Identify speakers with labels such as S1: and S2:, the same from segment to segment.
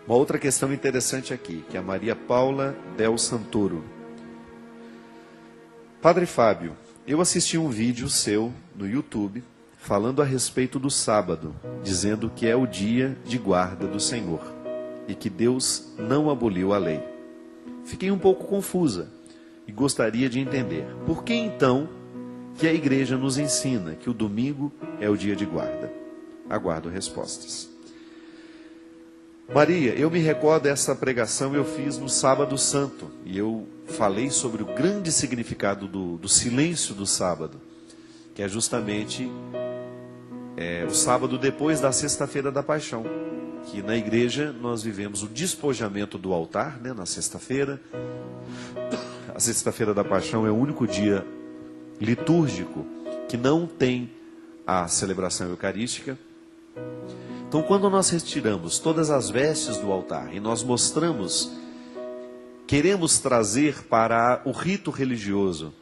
S1: Uma outra questão interessante aqui, que é a Maria Paula Del Santoro. Padre Fábio, eu assisti um vídeo seu no YouTube falando a respeito do sábado, dizendo que é o dia de guarda do Senhor e que Deus não aboliu a lei. Fiquei um pouco confusa e gostaria de entender. Por que então que a igreja nos ensina que o domingo é o dia de guarda? Aguardo respostas. Maria, eu me recordo dessa pregação eu fiz no Sábado Santo. E eu falei sobre o grande significado do silêncio do sábado. Que é justamente o sábado depois da Sexta-feira da Paixão. Que na igreja nós vivemos o despojamento do altar, né, na sexta-feira. A Sexta-feira da Paixão é o único dia litúrgico que não tem a celebração eucarística. Então, quando nós retiramos todas as vestes do altar e nós mostramos, queremos trazer para o rito religioso,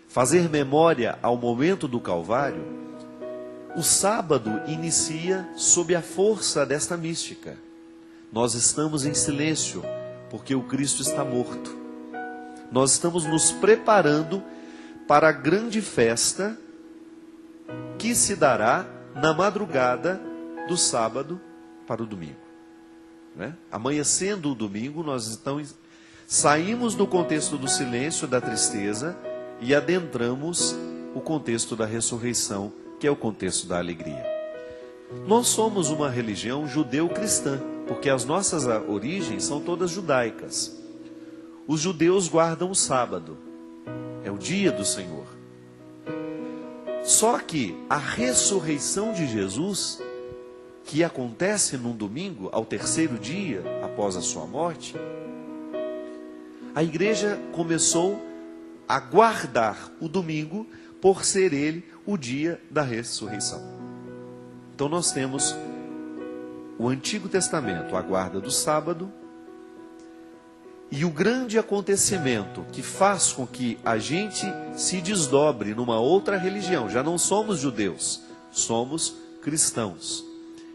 S1: fazer memória ao momento do Calvário, o sábado inicia sob a força desta mística. Nós estamos em silêncio, porque o Cristo está morto. Nós estamos nos preparando para a grande festa que se dará na madrugada do sábado para o domingo, né? Amanhecendo o domingo, nós então saímos do contexto do silêncio, da tristeza, e adentramos o contexto da ressurreição, que é o contexto da alegria. Nós somos uma religião judeu-cristã, porque as nossas origens são todas judaicas. Os judeus guardam o sábado, é o dia do Senhor. Só que a ressurreição de Jesus, que acontece num domingo, ao terceiro dia após a sua morte, a igreja começou a guardar o domingo por ser ele o dia da ressurreição. Então nós temos o Antigo Testamento, a guarda do sábado, e o grande acontecimento que faz com que a gente se desdobre numa outra religião. Já não somos judeus, somos cristãos.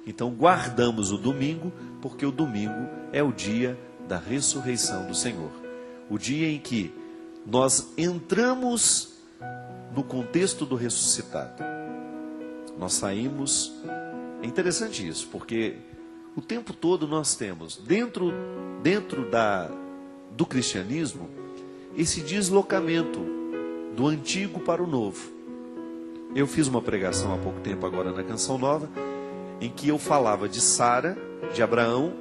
S1: Então guardamos o domingo, porque o domingo é o dia da ressurreição do Senhor. O dia em que nós entramos no contexto do ressuscitado. Nós saímos... É interessante isso, porque o tempo todo nós temos, dentro do cristianismo, esse deslocamento do antigo para o novo. Eu fiz uma pregação há pouco tempo agora na Canção Nova, em que eu falava de Sara, de Abraão,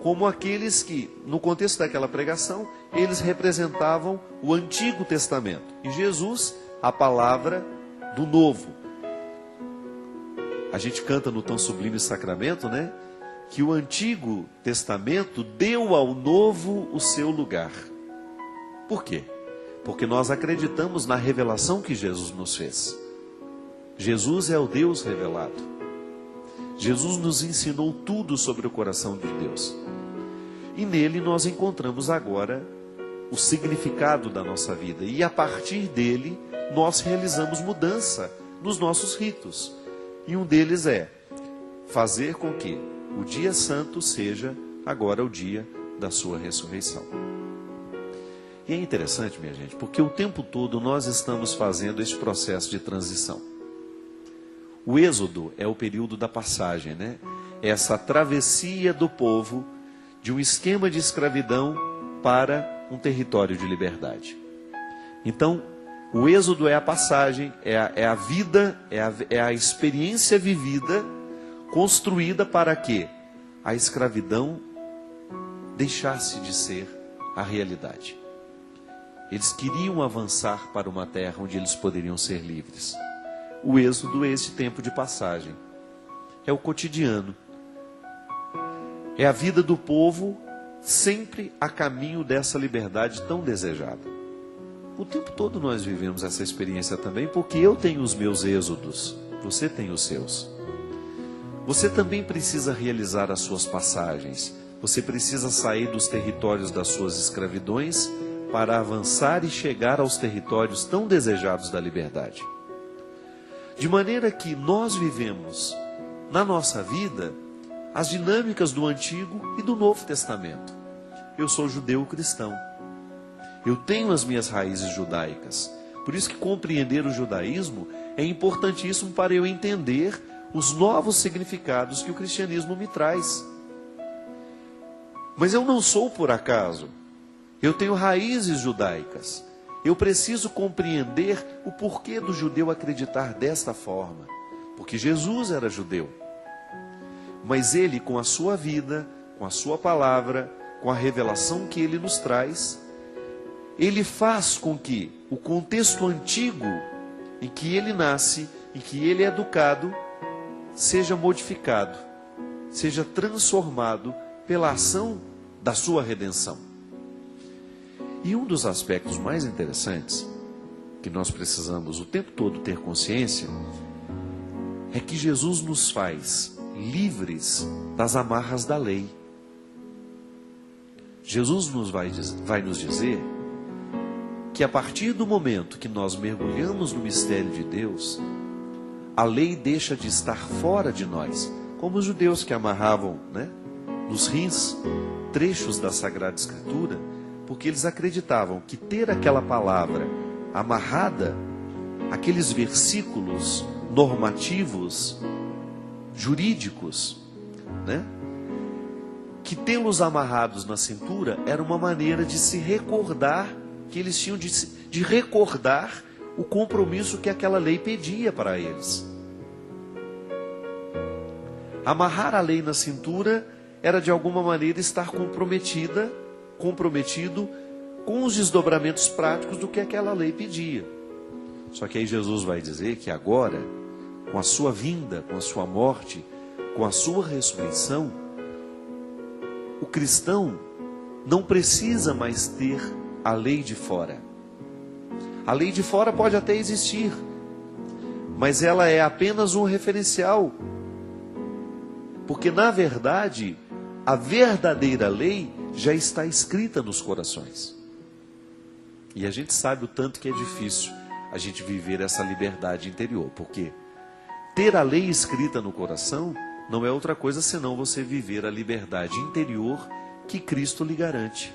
S1: como aqueles que, no contexto daquela pregação, eles representavam o Antigo Testamento. E Jesus, a palavra do Novo. A gente canta no Tão Sublime Sacramento, né? Que o Antigo Testamento deu ao Novo o seu lugar. Por quê? Porque nós acreditamos na revelação que Jesus nos fez. Jesus é o Deus revelado. Jesus nos ensinou tudo sobre o coração de Deus. E nele nós encontramos agora o significado da nossa vida. E a partir dele nós realizamos mudança nos nossos ritos. E um deles é fazer com que o dia santo seja agora o dia da sua ressurreição. E é interessante, minha gente, porque o tempo todo nós estamos fazendo esse processo de transição. O êxodo é o período da passagem, né? Essa travessia do povo de um esquema de escravidão para um território de liberdade. Então, o êxodo é a passagem, é a vida, é a experiência vivida, construída para que a escravidão deixasse de ser a realidade. Eles queriam avançar para uma terra onde eles poderiam ser livres. O êxodo é esse tempo de passagem. É o cotidiano. É a vida do povo sempre a caminho dessa liberdade tão desejada. O tempo todo nós vivemos essa experiência também, porque eu tenho os meus êxodos, você tem os seus. Você também precisa realizar as suas passagens. Você precisa sair dos territórios das suas escravidões para avançar e chegar aos territórios tão desejados da liberdade. De maneira que nós vivemos na nossa vida as dinâmicas do Antigo e do Novo Testamento. Eu sou judeu cristão. Eu tenho as minhas raízes judaicas. Por isso que compreender o judaísmo é importantíssimo para eu entender os novos significados que o cristianismo me traz. Mas eu não sou por acaso. Eu tenho raízes judaicas. Eu preciso compreender o porquê do judeu acreditar desta forma. Porque Jesus era judeu. Mas ele, com a sua vida, com a sua palavra, com a revelação que ele nos traz, ele faz com que o contexto antigo em que ele nasce, em que ele é educado, seja modificado, seja transformado pela ação da sua redenção. E um dos aspectos mais interessantes, que nós precisamos o tempo todo ter consciência, é que Jesus nos faz livres das amarras da lei. Jesus vai nos dizer que a partir do momento que nós mergulhamos no mistério de Deus, a lei deixa de estar fora de nós, como os judeus que amarravam, nos rins trechos da Sagrada Escritura, porque eles acreditavam que ter aquela palavra amarrada, aqueles versículos normativos, jurídicos, que tê-los amarrados na cintura era uma maneira de se recordar, que eles tinham de recordar o compromisso que aquela lei pedia para eles. Amarrar a lei na cintura era de alguma maneira estar comprometido com os desdobramentos práticos do que aquela lei pedia. Só que aí Jesus vai dizer que agora, com a sua vinda, com a sua morte, com a sua ressurreição, o cristão não precisa mais ter a lei de fora. A lei de fora pode até existir, mas ela é apenas um referencial. Porque, na verdade, a verdadeira lei já está escrita nos corações. E a gente sabe o tanto que é difícil a gente viver essa liberdade interior. Porque ter a lei escrita no coração não é outra coisa senão você viver a liberdade interior que Cristo lhe garante.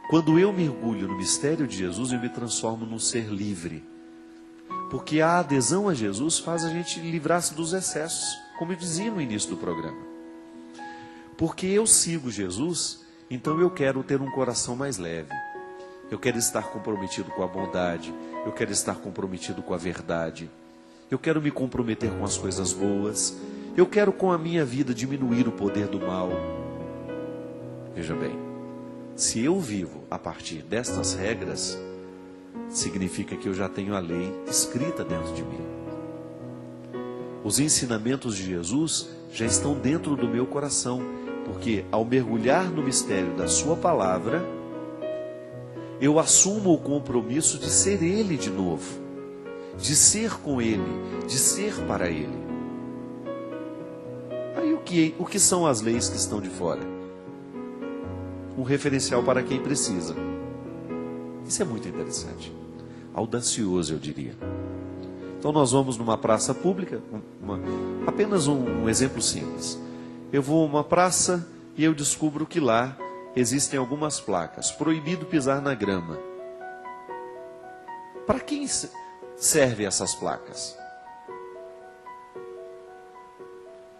S1: Quando eu mergulho no mistério de Jesus, eu me transformo num ser livre. Porque a adesão a Jesus faz a gente livrar-se dos excessos, como eu dizia no início do programa. Porque eu sigo Jesus, então eu quero ter um coração mais leve. Eu quero estar comprometido com a bondade, eu quero estar comprometido com a verdade. Eu quero me comprometer com as coisas boas. Eu quero com a minha vida diminuir o poder do mal. Veja bem, se eu vivo a partir destas regras, significa que eu já tenho a lei escrita dentro de mim. Os ensinamentos de Jesus já estão dentro do meu coração, porque ao mergulhar no mistério da sua palavra, eu assumo o compromisso de ser Ele de novo, de ser com Ele, de ser para Ele. Aí o que são as leis que estão de fora? Um referencial para quem precisa. Isso é muito interessante. Audacioso, eu diria. Então nós vamos numa praça pública, apenas um exemplo simples. Eu vou a uma praça e eu descubro que lá existem algumas placas. Proibido pisar na grama. Para quem servem essas placas?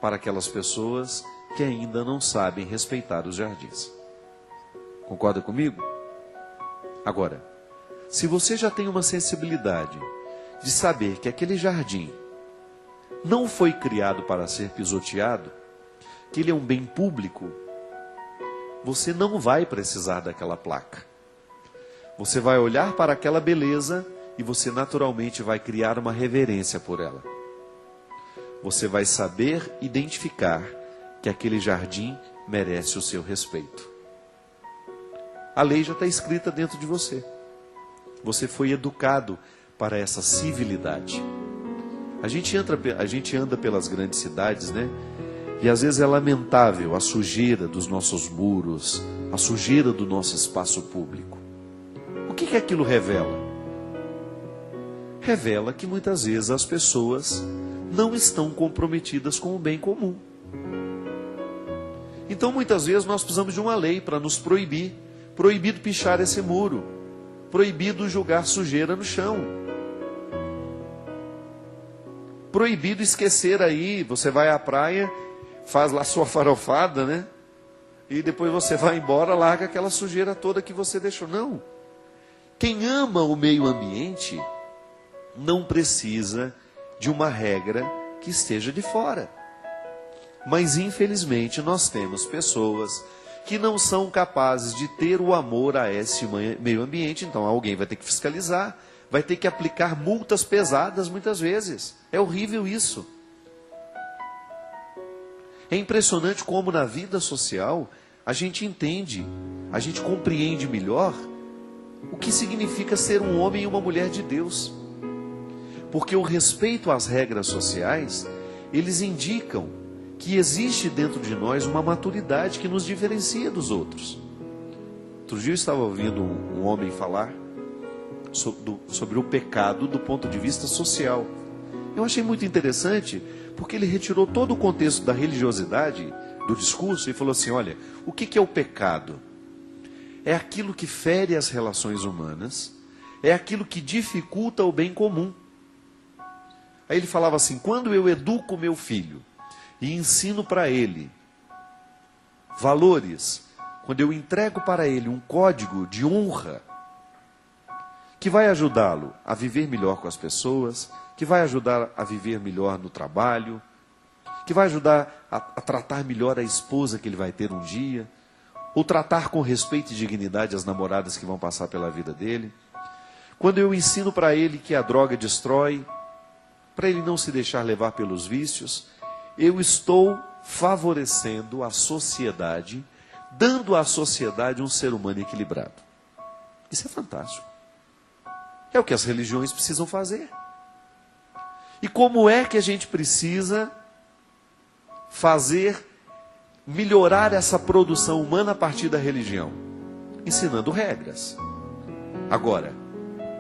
S1: Para aquelas pessoas que ainda não sabem respeitar os jardins. Concorda comigo? Agora, se você já tem uma sensibilidade de saber que aquele jardim não foi criado para ser pisoteado, que ele é um bem público, você não vai precisar daquela placa. Você vai olhar para aquela beleza e você naturalmente vai criar uma reverência por ela. Você vai saber identificar que aquele jardim merece o seu respeito. A lei já está escrita dentro de você. Você foi educado para essa civilidade. A gente anda pelas grandes cidades, E às vezes é lamentável a sujeira dos nossos muros, a sujeira do nosso espaço público. O que aquilo revela? Revela que muitas vezes as pessoas não estão comprometidas com o bem comum. Então muitas vezes nós precisamos de uma lei para nos proibir. Proibido pichar esse muro. Proibido jogar sujeira no chão. Proibido esquecer aí, você vai à praia, faz lá sua farofada, né? E depois você vai embora, larga aquela sujeira toda que você deixou. Não. Quem ama o meio ambiente não precisa de uma regra que esteja de fora. Mas infelizmente nós temos pessoas que não são capazes de ter o amor a esse meio ambiente. Então alguém vai ter que fiscalizar, vai ter que aplicar multas pesadas muitas vezes. É horrível isso. É impressionante como na vida social a gente entende, a gente compreende melhor o que significa ser um homem e uma mulher de Deus. Porque o respeito às regras sociais, eles indicam que existe dentro de nós uma maturidade que nos diferencia dos outros. Outro dia eu estava ouvindo um homem falar sobre o pecado do ponto de vista social. Eu achei muito interessante, porque ele retirou todo o contexto da religiosidade do discurso e falou assim, olha, o que é o pecado? É aquilo que fere as relações humanas, é aquilo que dificulta o bem comum. Aí ele falava assim, quando eu educo meu filho e ensino para ele valores, quando eu entrego para ele um código de honra, que vai ajudá-lo a viver melhor com as pessoas, que vai ajudar a viver melhor no trabalho, que vai ajudar a tratar melhor a esposa que ele vai ter um dia, ou tratar com respeito e dignidade as namoradas que vão passar pela vida dele. Quando eu ensino para ele que a droga destrói, para ele não se deixar levar pelos vícios, eu estou favorecendo a sociedade, dando à sociedade um ser humano equilibrado. Isso é fantástico. É o que as religiões precisam fazer. E como é que a gente precisa melhorar essa produção humana a partir da religião? Ensinando regras. Agora,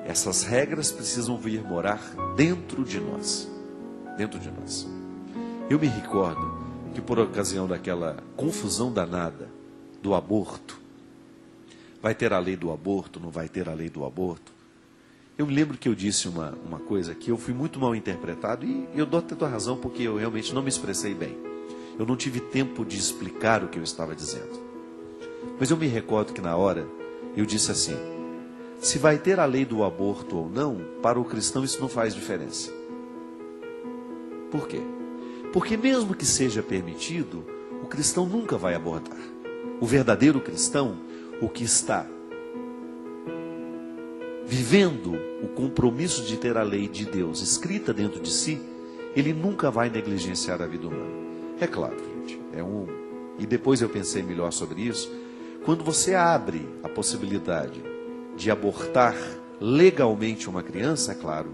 S1: essas regras precisam vir morar dentro de nós. Dentro de nós. Eu me recordo que por ocasião daquela confusão danada do aborto, vai ter a lei do aborto, não vai ter a lei do aborto. Eu me lembro que eu disse uma coisa que eu fui muito mal interpretado, e eu dou até a razão porque eu realmente não me expressei bem. Eu não tive tempo de explicar o que eu estava dizendo. Mas eu me recordo que na hora eu disse assim, se vai ter a lei do aborto ou não, para o cristão isso não faz diferença. Por quê? Porque mesmo que seja permitido, o cristão nunca vai abortar. O verdadeiro cristão, o que está vivendo o compromisso de ter a lei de Deus escrita dentro de si, ele nunca vai negligenciar a vida humana. É claro, gente, e depois eu pensei melhor sobre isso, quando você abre a possibilidade de abortar legalmente uma criança, é claro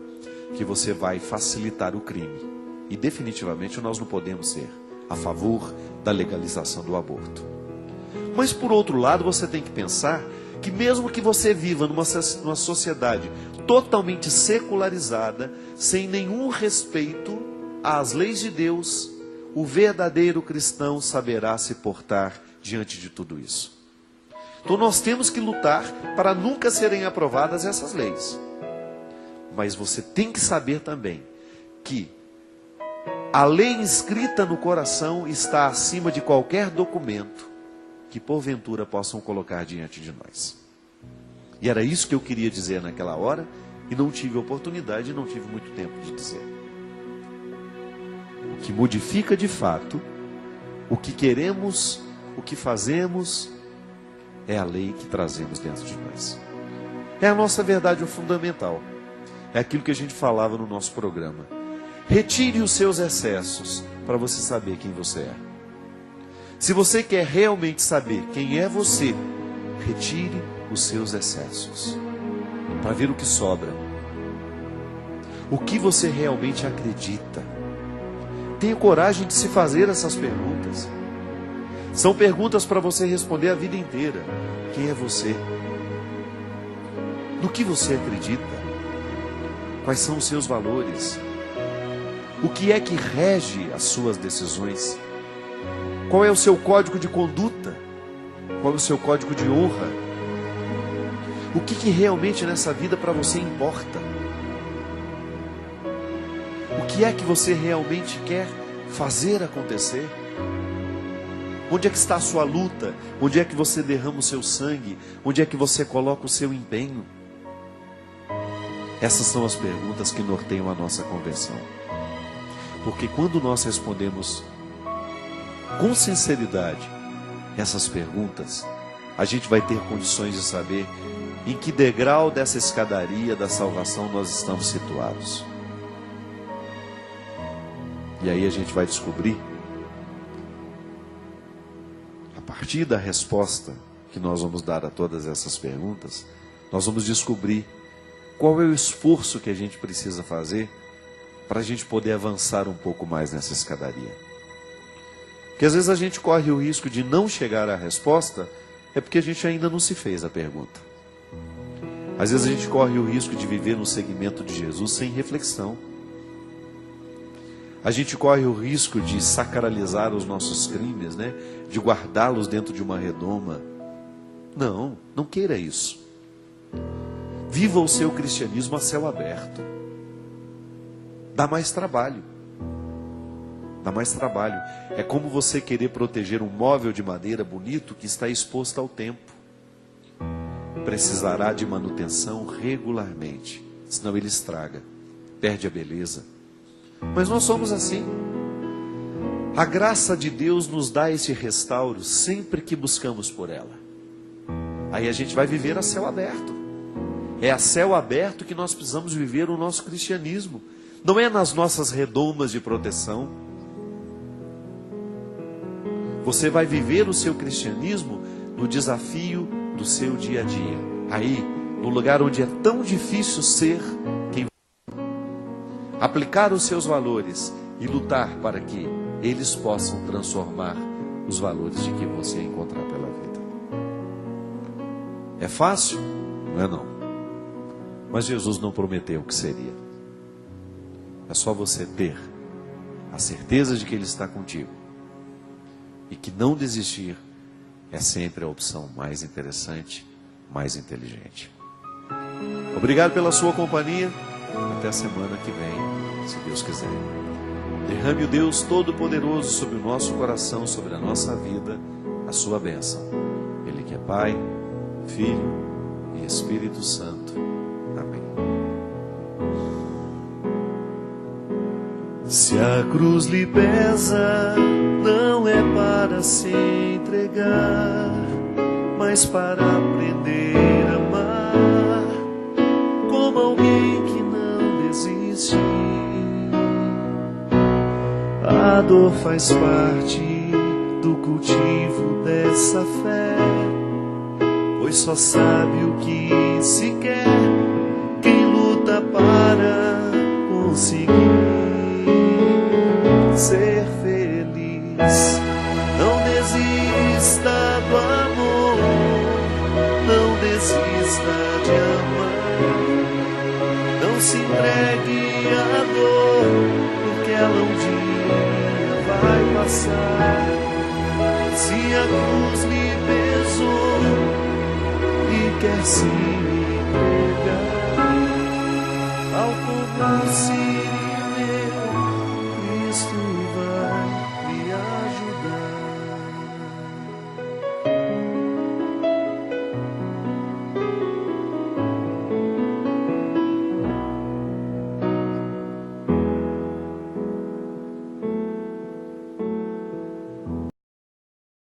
S1: que você vai facilitar o crime. E definitivamente nós não podemos ser a favor da legalização do aborto. Mas por outro lado, você tem que pensar que mesmo que você viva numa sociedade totalmente secularizada, sem nenhum respeito às leis de Deus, o verdadeiro cristão saberá se portar diante de tudo isso. Então nós temos que lutar para nunca serem aprovadas essas leis. Mas você tem que saber também que a lei inscrita no coração está acima de qualquer documento que porventura possam colocar diante de nós. E era isso que eu queria dizer naquela hora, e não tive oportunidade, não tive muito tempo de dizer. O que modifica de fato, o que queremos, o que fazemos, é a lei que trazemos dentro de nós. É a nossa verdade fundamental. É aquilo que a gente falava no nosso programa. Retire os seus excessos para você saber quem você é. Se você quer realmente saber quem é você, retire os seus excessos para ver o que sobra. O que você realmente acredita. Tenha coragem de se fazer essas perguntas. São perguntas para você responder a vida inteira. Quem é você? No que você acredita? Quais são os seus valores? O que é que rege as suas decisões? Qual é o seu código de conduta? Qual é o seu código de honra? O que realmente nessa vida para você importa? O que é que você realmente quer fazer acontecer? Onde é que está a sua luta? Onde é que você derrama o seu sangue? Onde é que você coloca o seu empenho? Essas são as perguntas que norteiam a nossa conversão. Porque quando nós respondemos com sinceridade essas perguntas, a gente vai ter condições de saber em que degrau dessa escadaria da salvação nós estamos situados. E aí a gente vai descobrir, a partir da resposta que nós vamos dar a todas essas perguntas, nós vamos descobrir qual é o esforço que a gente precisa fazer para a gente poder avançar um pouco mais nessa escadaria. Porque às vezes a gente corre o risco de não chegar à resposta, é porque a gente ainda não se fez a pergunta. Às vezes a gente corre o risco de viver no segmento de Jesus sem reflexão. A gente corre o risco de sacralizar os nossos crimes, né? De guardá-los dentro de uma redoma. Não, não queira isso. Viva o seu cristianismo a céu aberto. Dá mais trabalho. Dá mais trabalho. É como você querer proteger um móvel de madeira bonito que está exposto ao tempo. Precisará de manutenção regularmente, senão ele estraga, perde a beleza. Mas nós somos assim. A graça de Deus nos dá esse restauro sempre que buscamos por ela. Aí a gente vai viver a céu aberto. É a céu aberto que nós precisamos viver o nosso cristianismo. Não é nas nossas redomas de proteção. Você vai viver o seu cristianismo no desafio do seu dia a dia. Aí, no lugar onde é tão difícil ser quem aplicar os seus valores e lutar para que eles possam transformar os valores de que você encontrar pela vida. É fácil? Não é não. Mas Jesus não prometeu que seria. É só você ter a certeza de que Ele está contigo. E que não desistir é sempre a opção mais interessante, mais inteligente. Obrigado pela sua companhia. Até a semana que vem, se Deus quiser. Derrame o Deus Todo-Poderoso sobre o nosso coração, sobre a nossa vida, a sua bênção. Ele que é Pai, Filho e Espírito Santo. Amém. Se a cruz lhe pesa, não é para se entregar, mas para aprender a amar, como alguém que não desiste. A dor faz parte do cultivo dessa fé, pois só sabe o que se quer quem luta para conseguir ser feliz. Não desista do amor, não desista de amar, não se entregue à dor, porque ela um dia vai passar. Se a cruz lhe pesou e quer se entregar ao como se